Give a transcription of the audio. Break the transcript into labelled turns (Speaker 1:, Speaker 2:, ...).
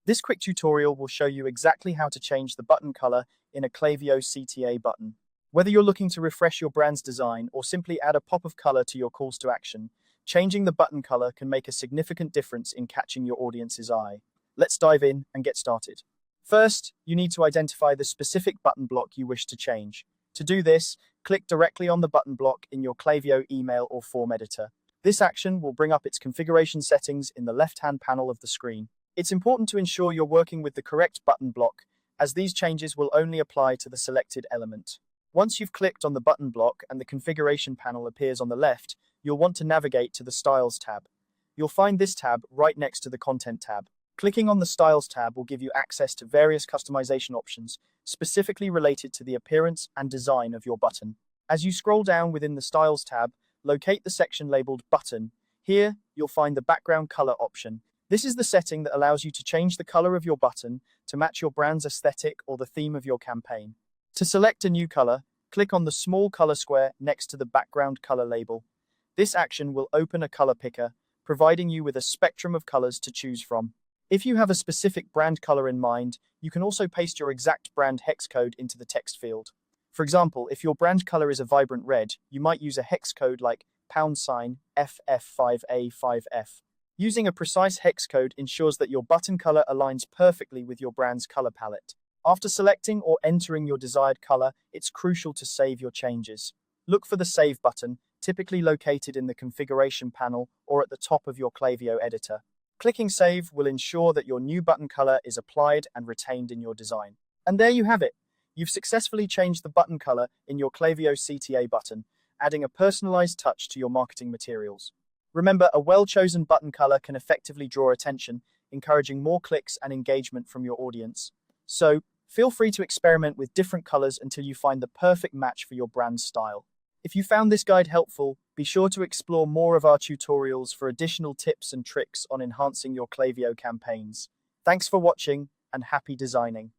Speaker 1: This quick tutorial will show you exactly how to change the button color in a Klaviyo CTA button. Whether you're looking to refresh your brand's design or simply add a pop of color to your calls to action, changing the button color can make a significant difference in catching your audience's eye. Let's dive in and get started. First, you need to identify the specific button block you wish to change. To do this, click directly on the button block in your Klaviyo email or form editor. This action will bring up its configuration settings in the left-hand panel of the screen. It's important to ensure you're working with the correct button block, as these changes will only apply to the selected element. Once you've clicked on the button block and the configuration panel appears on the left, you'll want to navigate to the Styles tab. You'll find this tab right next to the Content tab. Clicking on the Styles tab will give you access to various customization options, specifically related to the appearance and design of your button. As you scroll down within the Styles tab, locate the section labeled Button. Here, you'll find the background color option. This is the setting that allows you to change the color of your button to match your brand's aesthetic or the theme of your campaign. To select a new color, click on the small color square next to the background color label. This action will open a color picker, providing you with a spectrum of colors to choose from. If you have a specific brand color in mind, you can also paste your exact brand hex code into the text field. For example, if your brand color is a vibrant red, you might use a hex code like #FF5A5F. Using a precise hex code ensures that your button color aligns perfectly with your brand's color palette. After selecting or entering your desired color, it's crucial to save your changes. Look for the Save button, typically located in the configuration panel or at the top of your Klaviyo editor. Clicking Save will ensure that your new button color is applied and retained in your design. And there you have it. You've successfully changed the button color in your Klaviyo CTA button, adding a personalized touch to your marketing materials. Remember, a well-chosen button color can effectively draw attention, encouraging more clicks and engagement from your audience. So, feel free to experiment with different colors until you find the perfect match for your brand's style. If you found this guide helpful, be sure to explore more of our tutorials for additional tips and tricks on enhancing your Klaviyo campaigns. Thanks for watching, and happy designing.